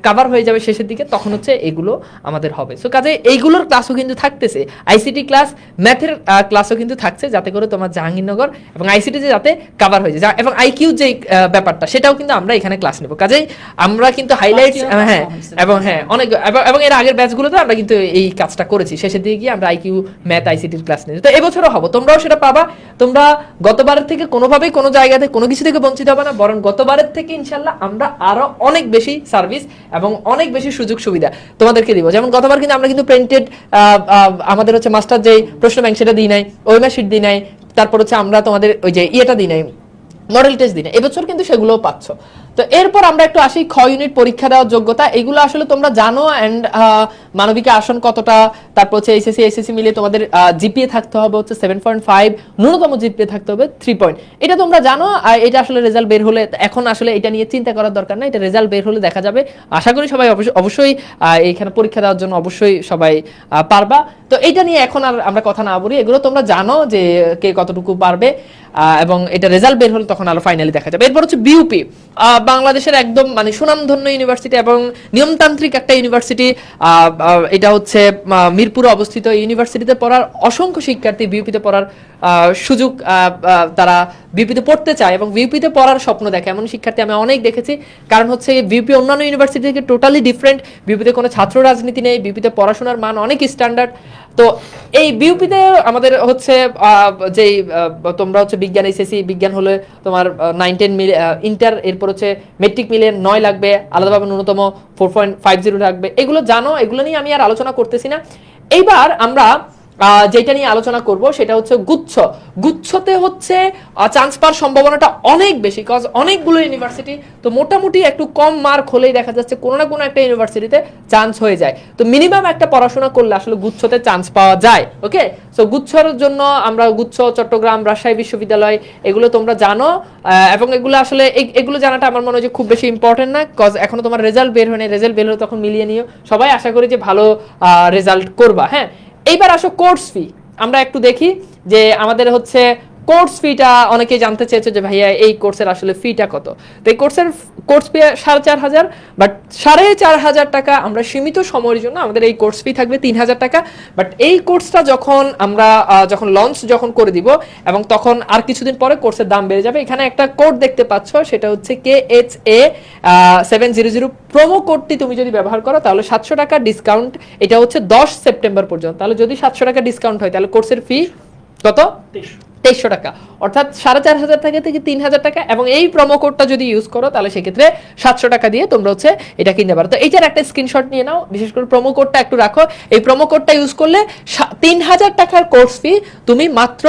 কভার হয়ে যাবে শেষের দিকে, তখন হচ্ছে এগুলো আমাদের হবে। সো কাজে এইগুলোর ক্লাসও কিন্তু থাকতেছে, আইসিটি ক্লাস, ম্যাথের ক্লাসও কিন্তু থাকছে, যাতে করে তোমার জাহাঙ্গীরনগর এবং আইসিটি যাতে কভার হয়ে যায়। এবং আইকিউ যে ব্যাপারটা, সেটাও কিন্তু আমরা এখানে ক্লাস নেব। কাজেই আমরা কিন্তু হাইলাইটস, হ্যাঁ এবং হ্যাঁ অনেক, এবং এর আগের ব্যাচগুলোতে আমরা কিন্তু এই কাজটা করেছি। শেষের দিকে গিয়ে আমরা আইকিউ, ম্যাথ, আইসিটির ক্লাস নিয়েছি। তো এবছরও হবো, তোমরাও সেটা পাবা। তোমরা গতবারের থেকে কোনোভাবেই কোনো জায়গাতে কোনো কিছু থেকে বঞ্চিত হবে না, বরং গতবারের থেকে ইনশাল্লাহ আমরা আরো অনেক বেশি সার্ভিস এবং অনেক বেশি সুযোগ সুবিধা তোমাদেরকে দিব। যেমন গতবার কিন্তু আমরা কিন্তু প্রিন্টেড আমাদের হচ্ছে মাস্টার যে প্রশ্ন ব্যাংক সেটা দিই নাই, ওএমআর শিট দিই নাই, তারপর হচ্ছে আমরা তোমাদের ওই যে ইয়েটা দিই নাই, মডেল টেস্ট দিই নাই। এবছর কিন্তু সেগুলোও পাচ্ছ। তো এরপর আমরা একটু আসি খ ইউনিট পরীক্ষা দেওয়ার যোগ্যতা। এগুলো আসলে তোমরা জানো, অ্যান্ড মানবিকে আসন কতটা, তারপর হচ্ছে এইচএসসি মিলিয়ে তোমাদের জিপিএ থাকতে হবে হচ্ছে 7.5, ন্যূনতম জিপিএ থাকতে হবে 3 পয়েন্ট। এটা তোমরা জানো। এটা আসলে রেজাল্ট বের হলে, এখন আসলে এটা নিয়ে চিন্তা করার দরকার না, এটা রেজাল্ট বের হলে দেখা যাবে। আশা করি সবাই অবশ্যই এইখানে পরীক্ষা দেওয়ার জন্য অবশ্যই সবাই পারবা। তো এইটা নিয়ে এখন আর আমরা কথা না বলি, এগুলো তোমরা জানো যে কে কতটুকু পারবে, এবং এটা রেজাল্ট বের হলে তখন আরো ফাইনালি দেখা যাবে। এরপর হচ্ছে বিউপি, বাংলাদেশের একদম মানে সুনামধন্য ইউনিভার্সিটি এবং নিয়মতান্ত্রিক একটা ইউনিভার্সিটি। এটা হচ্ছে মিরপুরে অবস্থিত। ইউনিভার্সিটিতে পড়ার অসংখ্য শিক্ষার্থী বিউপিতে পড়ার সুযোগ, তারা বিউপিতে পড়তে চায় এবং বিউপিতে পড়ার স্বপ্ন দেখে, এমন শিক্ষার্থী আমি অনেক দেখেছি। কারণ হচ্ছে বিউপি অন্যান্য ইউনিভার্সিটি থেকে টোটালি ডিফারেন্ট। বিউপিতে কোনো ছাত্র রাজনীতি নেই, বিউপিতে পড়াশোনার মান অনেক স্ট্যান্ডার্ড। তো এই বিউপিতে আমাদের হচ্ছে যেই তোমরা হচ্ছে বিজ্ঞান, এইচএসসি বিজ্ঞান হলে তোমার 9-10 মিলে ইন্টার, এরপর হচ্ছে মেট্রিক মিলে 9 লাগবে, আলাদাভাবে ন্যূনতম 4.50 লাগবে। এগুলো জানো, এগুলো নিয়ে আমি আর আলোচনা করতেছি না। এইবার আমরা যেটা নিয়ে আলোচনা করব সেটা হচ্ছে গুচ্ছ। গুচ্ছতে হচ্ছে চান্স পাওয়ার সম্ভাবনাটা অনেক বেশি, কজ অনেকগুলো ইউনিভার্সিটি। তো মোটামুটি একটু কম মার্ক হলেই দেখা যাচ্ছে কোনো না কোনো একটা ইউনিভার্সিটিতে চান্স হয়ে যায়। তো মিনিমাম একটা পড়াশোনা করলে আসলে গুচ্ছতে চান্স পাওয়া যায়। ওকে, সো গুচ্ছর জন্য আমরা গুচ্ছ, চট্টগ্রাম, রাজশাহী বিশ্ববিদ্যালয়, এগুলো তোমরা জানো। এবং এগুলো আসলে এগুলো জানাটা আমার মনে হয় যে খুব বেশি ইম্পর্টেন্ট না, কজ এখনো তোমার রেজাল্ট বের হয়নি। রেজাল্ট বের হলে তখন মিলিয়ে নিও। সবাই আশা করি যে ভালো রেজাল্ট করবা। হ্যাঁ, এইবার আসো কোর্স ফি। আমরা একটু দেখি যে আমাদের হচ্ছে কোর্স ফিটা অনেকে জানতে চেয়েছে যে ভাইয়া এই কোর্সের আসলে ফিটা কত। তো এই কোর্স ফি 4,500, বাট 4,500 টাকা আমরা সীমিত সময়ের জন্য আমাদের এই কোর্স ফি থাকবে 3,000 টাকা। বাট এই কোর্সটা যখন আমরা যখন লঞ্চ যখন করে দিব এবং তখন আর কিছুদিন পরে কোর্সের দাম বেড়ে যাবে। এখানে একটা কোড দেখতে পাচ্ছ, সেটা হচ্ছে KHA 700। প্রোমো কোডটি তুমি যদি ব্যবহার করো তাহলে 700 টাকা ডিসকাউন্ট। এটা হচ্ছে 10 সেপ্টেম্বর পর্যন্ত। তাহলে যদি 700 টাকা ডিসকাউন্ট হয় তাহলে কোর্সের ফি কত? 2300 টাকা, অর্থাৎ 4,500 টাকা থেকে 3,000 টাকা। এবং এই প্রোমো কোডটা যদি ইউজ করো তাহলে সেক্ষেত্রে 700 টাকা দিয়ে তোমরা হচ্ছে এটা কিনতে পারো। তো এইটার একটা স্ক্রিনশট নিয়ে নাও, বিশেষ করে প্রোমো কোডটা একটু রাখো। এই প্রোমো কোডটা ইউজ করলে 3,000 টাকার কোর্স ফি তুমি মাত্র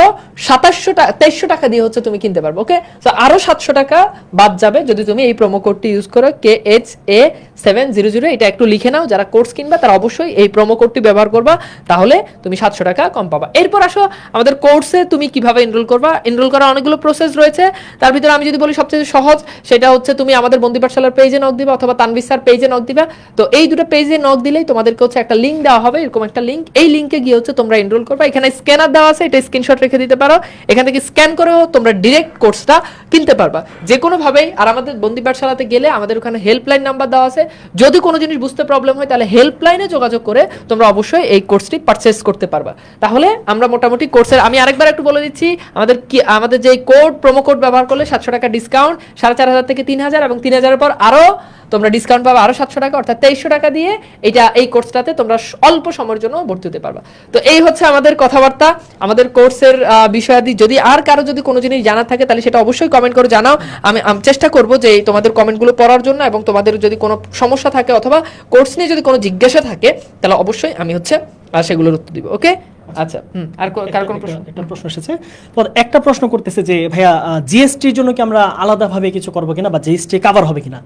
2300 টাকা দিয়ে হচ্ছে তুমি কিনতে পারবে। ওকে, তো আরো 700 টাকা বাদ যাবে যদি তুমি এই প্রোমো কোডটি ইউজ করো, KHA 700। এটা একটু লিখে নাও, যারা কোর্স কিনবা তারা অবশ্যই এই প্রোমো কোডটি ব্যবহার করবা, তাহলে তুমি 700 টাকা কম পাবা। এরপর আসো আমাদের কোর্সে তুমি কিভাবে এনরোল করবা। এনরোল করার অনেকগুলো প্রসেস রয়েছে, তার ভিতরে আমি যদি বলি সবচেয়ে সহজ সেটা হচ্ছে তুমি আমাদের বন্দি পাঠশালার পেজে নক দিবা অথবা তানভীর স্যার পেজে নক দিবা। তো এই দুটো পেজে নক দিলেই তোমাদেরকে হচ্ছে একটা লিঙ্ক দেওয়া হবে, এরকম একটা লিঙ্ক। এই লিঙ্কে গিয়ে হচ্ছে তোমরা এনরোল করবা। এখানে স্ক্যানার দেওয়া আছে, এটা স্ক্রিনশট রেখে দিতে পারো। এখান থেকে স্ক্যান করেও তোমরা ডিরেক্ট কোর্সটা কিনতে পারবা যে কোনো ভাবেই। আর আমাদের বন্দি পাঠশালাতে গেলে আমাদের ওখানে হেল্পলাইন নাম্বার দেওয়া আছে, যদি কোনো জিনিস বুঝতে প্রবলেম হয় তাহলে হেল্পলাইনে যোগাযোগ করে তোমরা অবশ্যই এই কোর্সটি পারচেজ করতে পারবা। তাহলে আমরা মোটামুটি কোর্সের, আমি আরেকবার একটু বলে দিচ্ছি, আমাদের কি আমাদের যে কোড প্রোমো কোড ব্যবহার করলে 700 টাকা ডিসকাউন্ট, 4500 থেকে 3000 এবং 3000 এর পর আরো তোমরা ডিসকাউন্ট পাবে আরো 700 টাকা, অর্থাৎ 2300 টাকা দিয়ে এই কোর্সটাতে তোমরা অল্প সময়ের জন্য ভর্তি হতে পারবা। তো এই হচ্ছে আমাদের কথাবার্তা, আমাদের কোর্সের বিষয়াদি। যদি আর কারো যদি কোনো জিনিস জানার থাকে তাহলে সেটা অবশ্যই কমেন্ট করে জানাও। আমি চেষ্টা করব যে তোমাদের কমেন্টগুলো পড়ার জন্য, এবং তোমাদের যদি কোনো সমস্যা থাকে অথবা কোর্স নিয়ে যদি কোনো জিজ্ঞাসা থাকে তাহলে অবশ্যই আমি হচ্ছে সেগুলোর উত্তর দিব। ওকে, আচ্ছা। আর কার কোনো প্রশ্ন? একটা প্রশ্ন এসেছে, তো একটা প্রশ্ন করতেছে যে ভাইয়া জিএসটির জন্য কি আমরা আলাদাভাবে কিছু করব কিনা বা জিএসটি কভার হবে কিনা?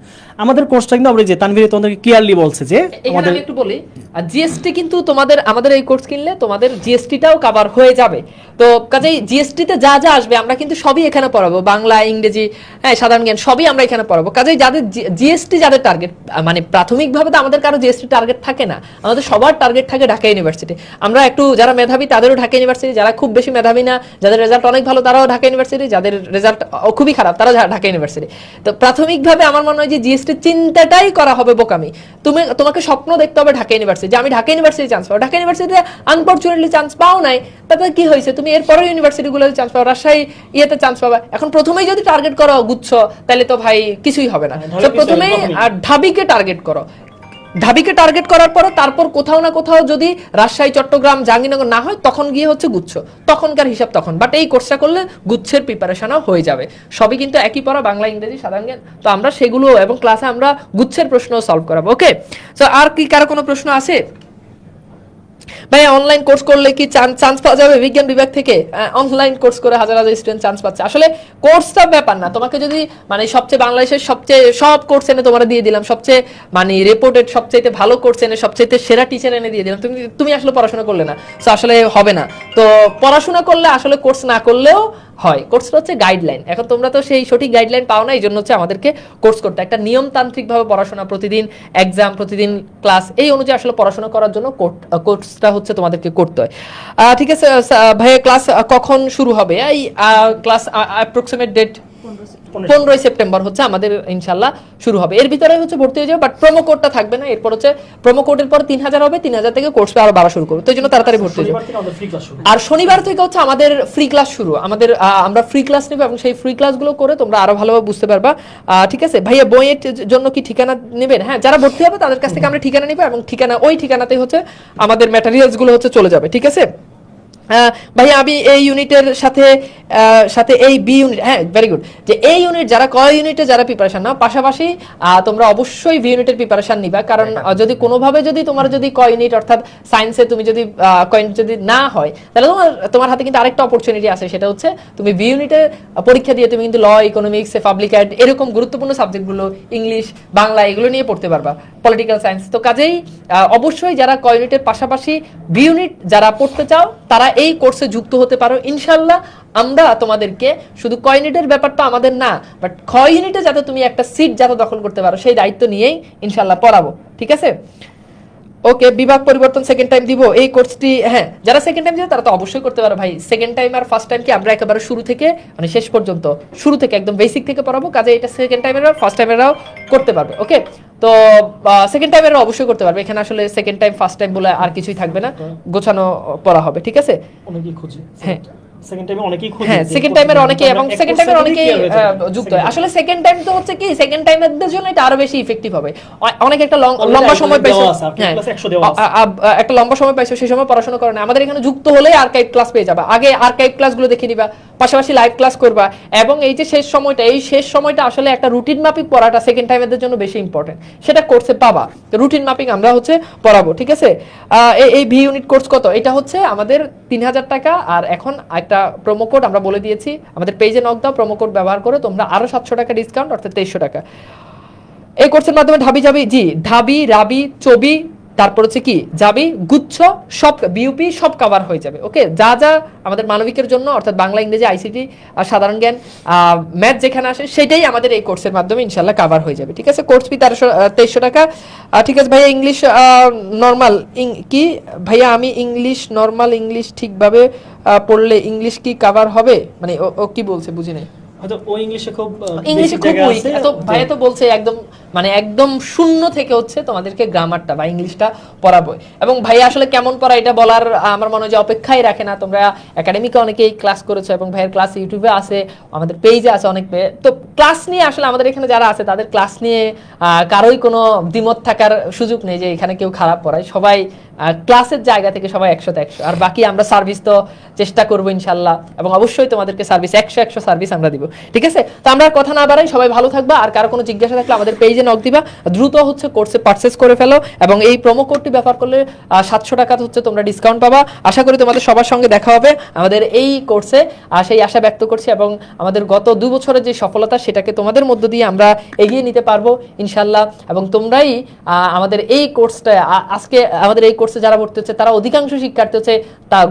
আমাদের কোর্সটা কিন্তু আমরা যে তানভীর তোমাদেরকে ক্লিয়ারলি বলছে যে আমাদের আমি একটু বলি, জিএসটি কিন্তু আমাদের এই কোর্স কিনলে তোমাদের জিএসটিটাও কভার হয়ে যাবে। তো কাজেই জিএসটিতে যা যা আসবে আমরা কিন্তু সবই এখানে পড়াবো, বাংলা, ইংরেজি, হ্যাঁ, সাধারণ জ্ঞান সবই আমরা এখানে পড়াবো। কাজেই যাদের জিএসটি যাদের টার্গেট, মানে প্রাথমিকভাবে তো আমাদের কারো জিএসটি টার্গেট থাকে না, আমাদের সবার টার্গেট থাকে ঢাকা ইউনিভার্সিটি। আমরা একটু যারা মেধাবী তাদেরও ঢাকা ইউনিভার্সিটি, যারা খুব বেশি মেধাবী না, যাদের রেজাল্ট অনেক ভালো তারাও ঢাকা ইউনিভার্সিটি, যাদের রেজাল্ট খুবই খারাপ তারাও ঢাকা ইউনিভার্সিটি। তো প্রাথমিকভাবে আমার মনে হয় যে জিএসটির চিন্তাটাই করা হবে বোকামি। তোমাকে স্বপ্ন দেখতে হবে ঢাকা ইউনিভার্সিটি, যে আমি ঢাকা ইউনিভার্সিটি চান্স পাবো। ঢাকা ইউনিভার্সিটিতে আনফরচুনেটলি চান্স পাও নাই, তাতে কি হয়েছে? তুমি এরপরেও ইউনিভার্সিটিগুলোতে চান্স পাবো, রাজশাহী ইয়েতে চান্স পাবা। এখন প্রথমেই যদি টার্গেট করো গুচ্ছ, তাহলে তো ভাই কিছুই হবে না। তো প্রথমেই ঢাবিকে টার্গেট করো, ঢাবিকে টার্গেট করার পর তারপর কোথাও না কোথাও যদি রাজশাহী, চট্টগ্রাম, জাহাঙ্গীরনগর না হয় তখন গিয়ে হচ্ছে গুচ্ছ, তখনকার হিসাব তখন। বাট এই কোর্সটা করলে গুচ্ছের প্রিপারেশনও হয়ে যাবে। সবই কিন্তু একই পড়া, বাংলা, ইংরেজি, সাধারণ জ্ঞান। তো আমরা সেগুলো এবং ক্লাসে আমরা গুচ্ছের প্রশ্ন সলভ করাবো। ওকে, তো আর কি কারো কোনো প্রশ্ন আছে? ভাই অনলাইন কোর্স করলে কি চান্স পাওয়া যাবে? বিজ্ঞান বিভাগ থেকে অনলাইন কোর্স করে হাজার হাজার স্টুডেন্ট চান্স পাচ্ছে। আসলে কোর্সটা ব্যাপার না, তোমাকে যদি মানে সবচেয়ে বাংলাদেশের সবচেয়ে সব কোর্স এনে তোমরা দিয়ে দিলাম, সবচেয়ে মানে রিপোর্টেড সবচেয়ে ভালো কোর্স এনে সবচেয়ে সেরা টিচার এনে দিয়ে দিলাম, তুমি আসলে পড়াশোনা করলে না, তো আসলে হবে না। তো পড়াশোনা করলে আসলে কোর্স না করলেও হয়। কোর্সটা হচ্ছে গাইডলাইন। এখন তোমরা তো সেই সঠিক গাইডলাইন পাও না, এই জন্য হচ্ছে আমাদেরকে কোর্স করতে একটা নিয়মতান্ত্রিকভাবে পড়াশোনা, প্রতিদিন এক্সাম, প্রতিদিন ক্লাস, এই অনুযায়ী আসলে পড়াশোনা করার জন্য কোর্সটা হচ্ছে তোমাদেরকে করতে হয়। ঠিক আছে ভাইয়া, ক্লাস কখন শুরু হবে? এই ক্লাস অ্যাপ্রক্সিমেট ডেট 15 সেপ্টেম্বর হচ্ছে আমাদের ইনশাল্লাহ শুরু হবে। এর ভিতরে হচ্ছে ভর্তি হয়ে যাবে, বাট প্রোমো কোডটা থাকবে না। এরপর হচ্ছে প্রোমো কোডের পর 3000 হবে, 3000 থেকে কোর্স আরো বাড়া শুরু করবে। তো এই জন্য তাড়াতাড়ি ভর্তি হয়ে যাবে। আর শনিবার থেকে হচ্ছে আমাদের ফ্রি ক্লাস শুরু। আমরা ফ্রি ক্লাস নেব এবং সেই ফ্রি ক্লাসগুলো করে তোমরা আরো ভালোভাবে বুঝতে পারবা। ঠিক আছে ভাইয়া, বইয়ের জন্য কি ঠিকানা নেবেন? হ্যাঁ, যারা ভর্তি হবে তাদের কাছ থেকে আমরা ঠিকানা নিব এবং ওই ঠিকানাতেই হচ্ছে আমাদের ম্যাটেরিয়ালস গুলো হচ্ছে চলে যাবে। ঠিক আছে ভাইয়া, আমি এই ইউনিটের সাথে এই বি ইউনিট, হ্যাঁ ভেরি গুড, যে এই ইউনিট যারা ইউনিটে যারা প্রিপারেশন নাও, পাশাপাশি তোমরা অবশ্যই বি ইউনিটের প্রিপারেশন নিবা। কারণ যদি কোনোভাবে যদি তোমার যদি ইউনিট অর্থাৎ সায়েন্সে তুমি যদি ইউনিট যদি না হয়, তাহলে তোমার হাতে কিন্তু আরেকটা অপরচুনিটি আছে, সেটা হচ্ছে তুমি বি ইউনিটে পরীক্ষা দিয়ে তুমি কিন্তু ল, ইকোনমিক্স, পাবলিক অ্যাড এরকম গুরুত্বপূর্ণ সাবজেক্টগুলো, ইংলিশ, বাংলা এগুলো নিয়ে পড়তে পারবা, পলিটিক্যাল সায়েন্স। তো কাজেই অবশ্যই যারা ইউনিটের পাশাপাশি বি ইউনিট যারা পড়তে চাও তারা এই কোর্সে যুক্ত হতে পারো। ইনশাল্লাহ আমরা তোমাদেরকে শুধু ক ইউনিটের ব্যাপারটা আমাদের না, বাট খ ইউনিটে যাতে তুমি একটা সিট যাতে দখল করতে পারো সেই দায়িত্ব নিয়েই ইনশাল্লাহ পড়াবো। ঠিক আছে, ওকে। বিভাগ পরিবর্তন সেকেন্ড টাইম দিব এই কোর্সটি? হ্যাঁ, যারা সেকেন্ড টাইম দিবে তারা তো অবশ্যই করতে পারো ভাই। সেকেন্ড টাইম আর ফার্স্ট টাইম কি আমরা একেবারে শুরু থেকে মানে শেষ পর্যন্ত শুরু থেকে একদম বেসিক থেকে পড়াবো। কাজে এটা সেকেন্ড টাইমেরও ফার্স্ট টাইমেরও করতে পারবে। ওকে, তো সেকেন্ড টাইমেরও অবশ্যই করতে পারবে। এখানে আসলে সেকেন্ড টাইম ফার্স্ট টাইম বলে আর কিছুই থাকবে না, গোছানো পড়া হবে। ঠিক আছে, অনেকেই খোঁজে, হ্যাঁ সেকেন্ড টাইমে অনেকেই খোঁজে, হ্যাঁ সেকেন্ড টাইমের অনেকেই এবং সেকেন্ড টাইমের অনেকেই যুক্ত হয়। আসলে সেকেন্ড টাইম তো হচ্ছে কি, সেকেন্ড টাইমের জন্য এটা আরো বেশি ইফেক্টিভ হবে। অনেক একটা লম্বা সময় পাইছো, হ্যাঁ একটা লম্বা সময় পাইছো, সেই সময় পড়াশোনা করো না, আমাদের এখানে যুক্ত হলেই আর্কাইভ ক্লাস পেয়ে যাবে। আগে আর্কাইভ ক্লাসগুলো দেখে নিবা, পাশাপাশি লাইভ ক্লাস করবা, এবং এই যে শেষ সময়টা, এই শেষ সময়টা আসলে একটা রুটিন মাফিক পড়াটা সেকেন্ড টাইমের জন্য বেশি ইম্পর্টেন্ট, সেটা কোর্সে পাবা। রুটিন মাফিক আমরা হচ্ছে পড়াবো। ঠিক আছে, এই ভি ইউনিট কোর্স কত? এটা হচ্ছে আমাদের 3000 টাকা। আর এখন একটা প্রোমো কোড আমরা বলে দিয়েছি, আমাদের পেজে নক দাও, প্রোমো কোড ব্যবহার করে তোমরা আরো 700 টাকা ডিসকাউন্ট, অর্থাৎ 2300 টাকা। এই কোর্সের মাধ্যমে ঢাবি, রাবি, চবি, তারপর হচ্ছে কি যাবি, গুচ্ছ, সব বিউপি সব কভার হয়ে যাবে। ওকে, যা যা আমাদের মানবিকের জন্য অর্থাৎ বাংলা, ইংরেজি, আইসিটি, সাধারণ জ্ঞান, ম্যাথ যেখানে আসে সেটাই আমাদের এই কোর্সের মাধ্যমে ইনশাল্লাহ কভার হয়ে যাবে। ঠিক আছে, কোর্স ফি 2300 টাকা। ঠিক আছে ভাইয়া, ইংলিশ নর্মাল কি ভাইয়া, আমি ইংলিশ নর্মাল ইংলিশ ঠিকভাবে পড়লে ইংলিশ কি কভার হবে? মানে ও কি বলছে বুঝি নাই। হয়তো ও ইংলিশে খুব ইংলিশে basic খুব জায়গা উইক, আছে, এত ভাইয়া তো বলছে একদম মানে একদম শূন্য থেকে হচ্ছে তোমাদেরকে গ্রামারটা বা ইংলিশটা পড়াবো। এবং ভাইয়া আসলে কেমন পড়া এটা বলার আমার মনে হয় যে অপেক্ষাই রাখে না। তোমরা একাডেমিকে অনেকেই ক্লাস করেছো এবং ভাইয়ের ক্লাস ইউটিউবে আছে, আমাদের পেজে আছে অনেক তো ক্লাস নিয়ে আসলে আমাদের এখানে যারা আছে তাদের ক্লাস নিয়ে কারোই কোনো দ্বিমত থাকার সুযোগ নেই যে এখানে কেউ খারাপ পড়ায়, সবাই ক্লাসের জায়গা থেকে সবাই 100তে 100। আর বাকি আমরা সার্ভিস তো চেষ্টা করবো ইনশাল্লাহ, এবং অবশ্যই তোমাদেরকে সার্ভিস 100 সার্ভিস আমরা দিব, ঠিক আছে? তো আমরা আর কথা না বাড়াই, সবাই ভালো থাকবা। আর কারো কোনো জিজ্ঞাসা থাকলে আমাদের পেজে নক দিবা, দ্রুত হচ্ছে কোর্সে পারচেস করে ফেলো, এবং এই প্রোমো কোডটি ব্যবহার করলে 700 টাকা হচ্ছে তোমরা ডিসকাউন্ট পাবা। আশা করি তোমাদের সবার সঙ্গে দেখা হবে আমাদের এই কোর্সে, সেই আশা ব্যক্ত করছি। এবং আমাদের গত 2 বছরের যে সফলতা সেটাকে তোমাদের মধ্য দিয়ে আমরা এগিয়ে নিতে পারবো ইনশাল্লাহ। এবং তোমরাই আমাদের এই কোর্সটা, আজকে আমাদের এই কোর্সে যারা ভর্তি হচ্ছে তারা অধিকাংশ শিক্ষার্থী হচ্ছে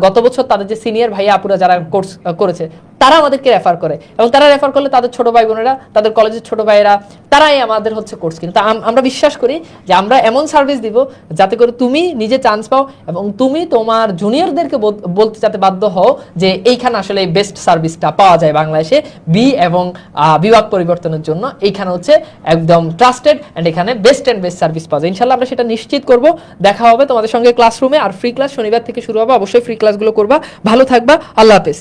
গত বছর তাদের যে সিনিয়র ভাইয়া আপুরা যারা কোর্স করেছে তারা আমাদেরকে রেফার করে, এবং তারা রেফার করলে তাদের ছোট ভাই বোনেরা, তাদের কলেজের ছোট ভাইয়েরা, তারাই আমাদের হচ্ছে কোর্স কিনে। তো আমরা বিশ্বাস করি যে আমরা এমন সার্ভিস দিব যাতে করে তুমি নিজে চান্স পাও, এবং তুমি তোমার জুনিয়রদেরকে বলতে যাতে বাধ্য হও যে এইখানে আসলে এই বেস্ট সার্ভিসটা পাওয়া যায় বাংলাদেশে বি এবং বিভাগ পরিবর্তনের জন্য। এইখানে হচ্ছে একদম ট্রাস্টেড অ্যান্ড এখানে বেস্ট অ্যান্ড বেস্ট সার্ভিস পাওয়া যায়। ইনশাল্লাহ আমরা সেটা নিশ্চিত করব। দেখা হবে তোমাদের সঙ্গে ক্লাসরুমে, আর ফ্রি ক্লাস শনিবার থেকে শুরু হবে, অবশ্যই ফ্রি ক্লাসগুলো করবা। ভালো থাকবা, আল্লাহ হাফেজ।